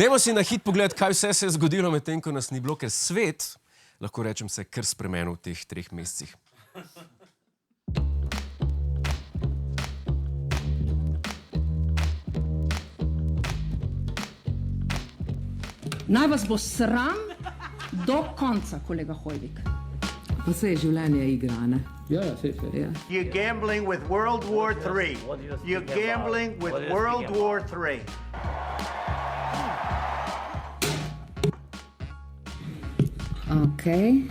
Dajmo si na hit pogled, kaj vse se je zgodilo med tem, ko nas ni bilo, ker svet, lahko rečem, se je kar spremenil v teh 3 mesecih. Naj vas bo sram do konca, kolega Hoivik. Pa se je življenje igra, ne? Ja, sej. Ja. You're gambling with World War III. You're gambling with World War III. Okay.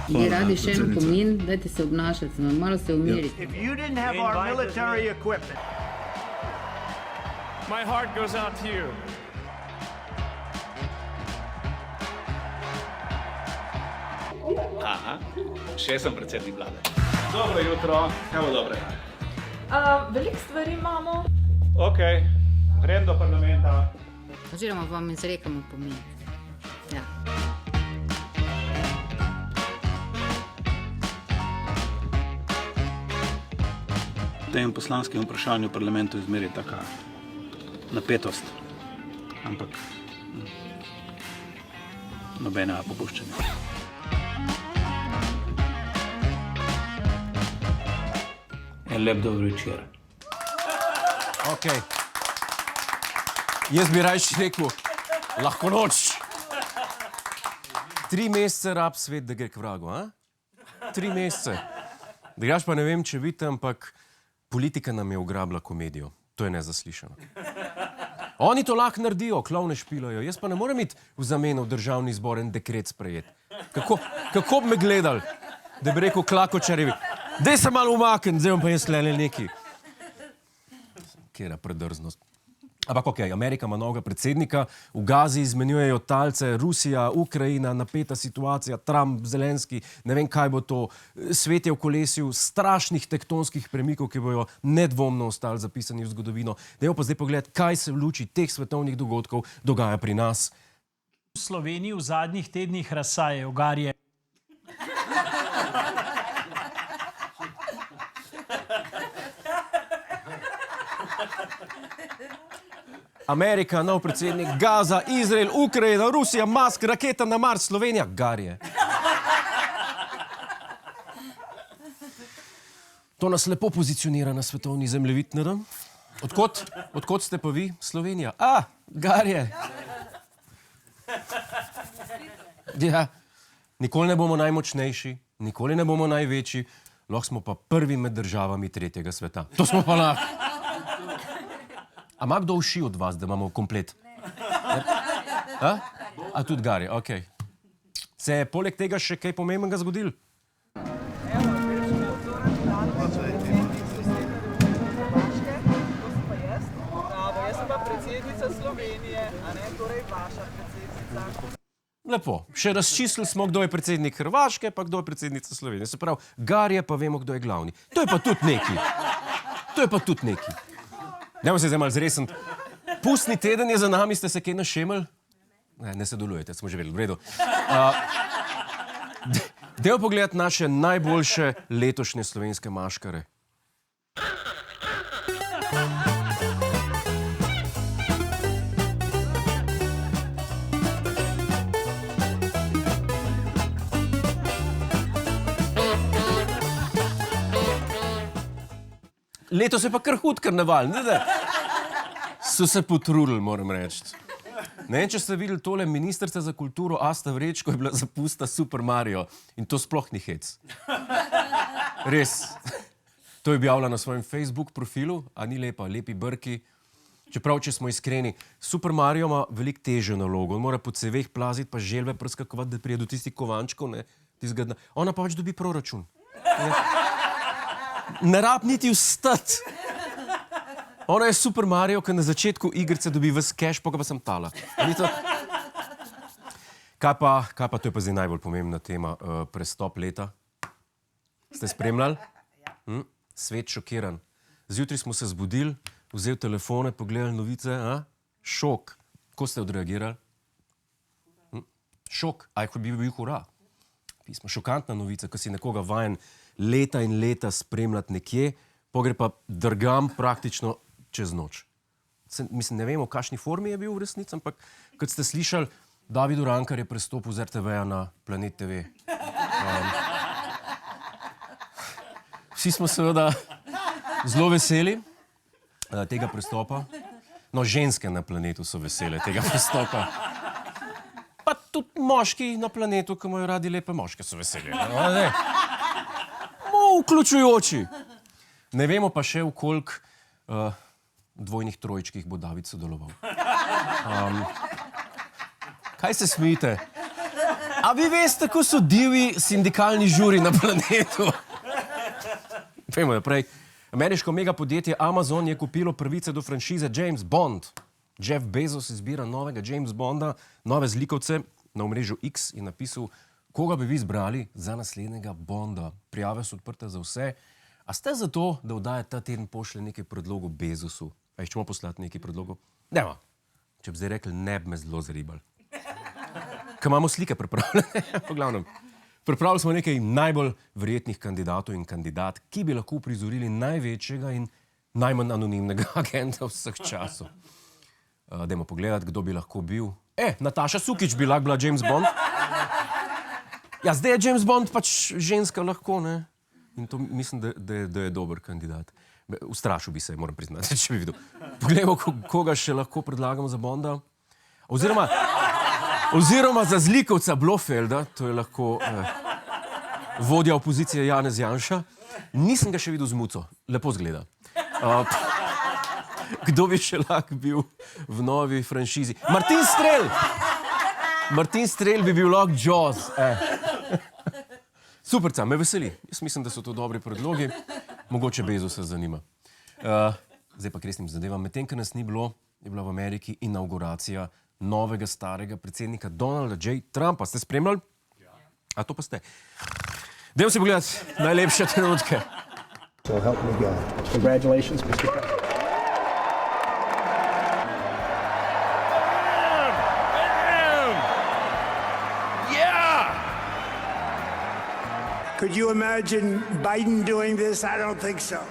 Bi radi še en pomin, dajte se obnašati, malo se umiriti. If you didn't have our military equipment, My heart goes out to you. Aha, še sem predsednik vlade. Dobro jutro, kaj bo dobrega? Veliko stvari imamo. Ok, grem do parlamenta. Oziroma vam izrekamo pomin. Ja. V tem poslanskem vprašanju v parlamentu izmeri taka napetost, ampak nobenega popuščanja. En lep dober večer. Ok. Jaz bi rajši rekel, lahko noč. 3 mesece rab svet, da gre k vragu, a? 3 mesece. Drugač pa ne vem, če vidite, ampak politika nam je ugrabila komedijo. To je nezaslišano. Oni to lahko naredijo, klovne špilajo. Jaz pa ne morem iti v zameno v državni zbor en dekret sprejeti. Kako bi me gledali, da bi rekel Klakočarjevi, daj se malo umakniti, zdaj bom pa jaz lele neki. Kjera predrznost. Ampak ok, Amerika ima novega predsednika, v Gazi izmenjujejo talce, Rusija, Ukrajina, napeta situacija, Trump, Zelenski, ne vem kaj bo to. Svet je v kolesju strašnih tektonskih premikov, ki bojo nedvomno ostali zapisani v zgodovino. Dajmo pa zdaj pogledati, kaj se v luči teh svetovnih dogodkov dogaja pri nas. V Sloveniji v zadnjih tednih razsajajo garje. Amerika, nov predsednik, Gaza, Izrael, Ukrajina, Rusija, Musk, raketa na Mars, Slovenija, garje. To nas lepo pozicionira na svetovni zemljevid, ne da? Odkot ste pa vi, Slovenija? Garje. Ja, nikoli ne bomo najmočnejši, nikoli ne bomo največji, lahko smo pa prvi med državami tretjega sveta. To smo pa lahko. A ima kdo uši od vas, da imamo komplet? A tudi garje, ok. Se je poleg tega še kaj pomembnega zgodilo? Jaz sem pa predsednica Slovenije, a ne torej vaša predsednica. Lepo. Še razčistili smo, kdo je predsednik Hrvaške, pa kdo je predsednica Slovenije. Se pravi, garje pa vemo, kdo je glavni. To je pa tudi neki. Dajmo se zdaj malo zresniti. Pustni teden je za nami, ste se kaj našemali? Ne sodelujete, smo že vedeli, v redu. Dajmo pogledati naše najboljše letošnje slovenske maškare. Letos je pa kar hud karneval, ne da? So se potrudili, moram reči. Ne vem, če ste videli tole, ministrica za kulturo Asta Vrečko je bila zapusta Super Mario in to sploh ni hec. Res. To je objavila na svojem Facebook profilu, a ni lepa, lepi brki. Čeprav, če smo iskreni, Super Mario ima veliko težjo nalogo. On mora po ceveh plaziti, pa želve prskakovati, da prije do tistih kovančkov, ne, tistega. Ona pa pač dobi proračun. Ne rab niti vstati. Ona je Super Mario, ki na začetku igrice dobi ves cash, pa ga pa sem tala. Kaj pa, to je pa zdaj najbolj pomembna tema, prestop leta. Ste spremljali? Svet šokiran. Zjutraj smo se zbudili, vzeli telefone, pogledali novice, šok. Kako ste odreagirali? Šok, ko bi bil hura. Pismo, šokantna novica, ko si nekoga vajen leta in leta spremljati nekje, pa gre pa drgam praktično čez noč. Mislim, ne vemo, v kakšni formi je bil v resnici, ampak kot ste slišali, David Urankar je prestopil z RTV-ja na Planet TV. Vsi smo seveda zelo veseli tega prestopa. No, ženske na planetu so vesele tega prestopa. Pa tudi moški na planetu, ki imajo radi lepe moške, so veseli. Vključujoči. Ne vemo pa še, v koliko dvojnih trojčkih bo David sodeloval. Kaj se smijete? A vi veste, kako so divji sindikalni žuri na planetu? Vemo naprej. Ameriško megapodjetje Amazon je kupilo pravice do franšize James Bond. Jeff Bezos izbira novega James Bonda, nove zlikovce. Na omrežju X je napisal, koga bi vi izbrali za naslednjega Bonda. Prijave so odprte za vse. A ste za to, da oddaja ta teden pošle nekaj predlogov Bezosu? A jih čemo poslati nekaj predlogov? Nema. Če bi zdaj rekli, ne bi me zelo zaribali. Kaj imamo slike pripravljene? Po glavnem. Pripravili smo nekaj najbolj verjetnih kandidatov in kandidat, ki bi lahko uprizorili največjega in najmanj anonimnega agenta vseh časov. Dajmo pogledati, kdo bi lahko bil. Nataša Sukič bi lahko bila James Bond. Ja, zdaj je James Bond pač ženska lahko, ne? In to mislim, da je dober kandidat. Ustrašil bi se, moram priznati, če bi videl. Poglejmo, koga še lahko predlagam za Bonda. Oziroma za zlikovca Blofelda, to je lahko vodja opozicije Janez Janša. Nisem ga še videl z muco, lepo zgleda. Kdo bi še lahko bil v novi franšizi? Martin Strel! Martin Strel bi bil lahko Jaws. Superca, me veseli. Jaz mislim, da so to dobri predlogi. Mogoče Bezos se zanima. Zdaj pa k resnim zadevam. Medtem, ker nas ni bilo, je bila v Ameriki inauguracija novega starega predsednika Donalda J. Trumpa. Ste spremljali? Ja. A to pa ste. Dajmo si pogledati najlepše trenutke. So help me God. Congratulations, Mr. President. Could you imagine Biden doing this? I don't think so.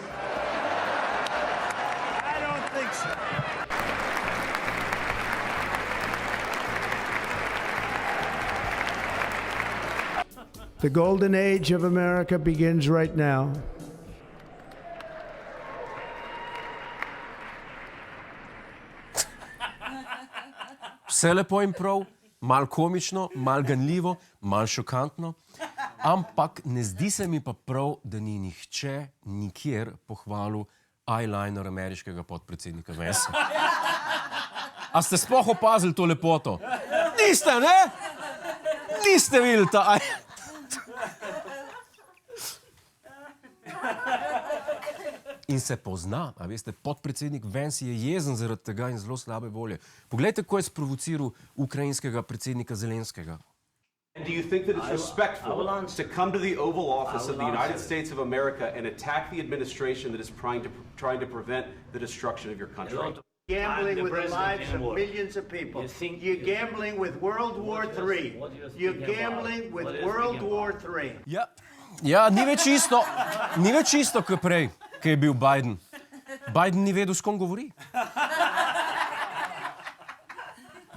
I don't think so. The golden age of America begins right now. Vse lepo in prav, malo komično, malo ganljivo, malo šokantno. Ampak ne zdi se mi pa prav, da ni nihče nikjer pohvalil eyeliner ameriškega podpredsednika Vansa. A ste sploh opazili to lepoto? Niste, ne? Niste videli ta In se pozna, a veste, podpredsednik Vance je jezen zaradi tega in zelo slabe volje. Poglejte, ko je sprovociral ukrajinskega predsednika Zelenskega. Do you think that it's respectful to come to the Oval Office of the United States of America and attack the administration that is trying to prevent the destruction of your country? Gambling with the lives of millions of people. You're gambling with World War III. You're gambling with World War III. Ja, ni več isto, kot prej, ko je bil Biden. Biden ni vedel, s kom govori.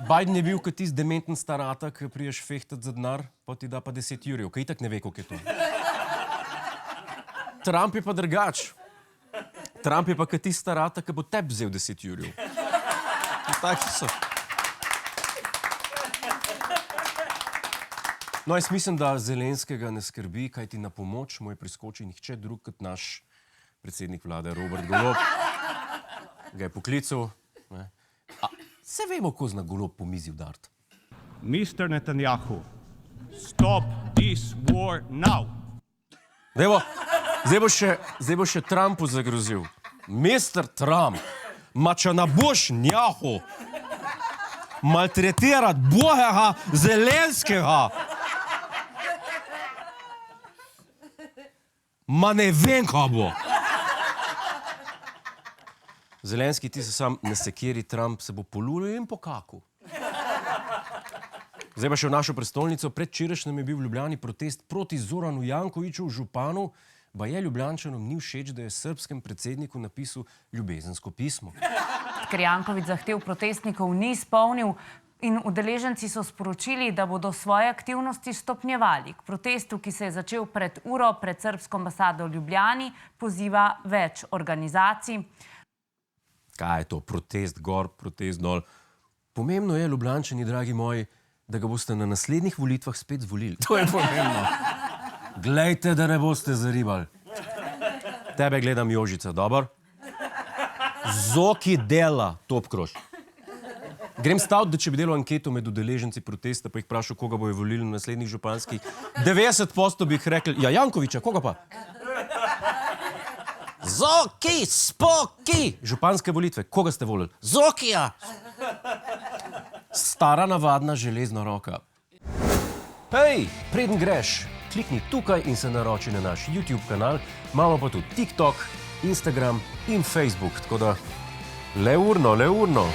Biden je bil kot tisti dementen starata, ki priješ fehtati za denar, pa ti da pa 10 jurjev, ki itak ne ve, koliko je to. Trump je pa drugač. Trump je pa kot tisti starata, ki bo tebi vzel 10 jurjev. Taki so. No, jaz mislim, da Zelenskega ne skrbi, kaj ti na pomoč mu je priskočil nihče drug kot naš predsednik vlade Robert Golob. Ga je poklical. Se vemo, ko zna Golob po mizi udariti. Mr. Netanyahu, stop this war now. Zdaj bo še Trumpu zagrozil. Mr. Trump, ma če ne boš njahu maltretirati Bogega Zelenskega, ma ne vem, kaj bo. Zelenski, ti se sam ne sekiri, Trump se bo polulil in pokakal. Zdaj pa še v našo prestolnico. Predvčerajšnjem je bil v Ljubljani protest proti Zoranu Jankoviću, županu Baje Ljubljančanom ni všeč, da je srbskem predsedniku napisal ljubezensko pismo. Ker Janković zahtev protestnikov ni izpolnil in udeleženci so sporočili, da bodo svoje aktivnosti stopnjevali. K protestu, ki se je začel pred uro pred srbsko ambasado v Ljubljani, poziva več organizacij. Kaj je to? Protest gor, protest dol. Pomembno je, Ljubljančani, dragi moji, da ga boste na naslednjih volitvah spet zvolili. To je pomembno. Glejte, da ne boste zaribali. Tebe gledam, Jožica, dobro? Zoki dela, Topkrož. Grem staviti, da če bi delal anketo med udeleženci protesta, pa jih vprašal, koga bojo volili na naslednjih županskih, 90% bi jih rekli, ja, Jankovića, koga pa? Zoki, spoki! Županske volitve, koga ste volili? Zokija! Stara navadna železna roka. Hej, preden greš, klikni tukaj in se naroči na naš YouTube kanal, imamo pa tudi TikTok, Instagram in Facebook, tako da le urno.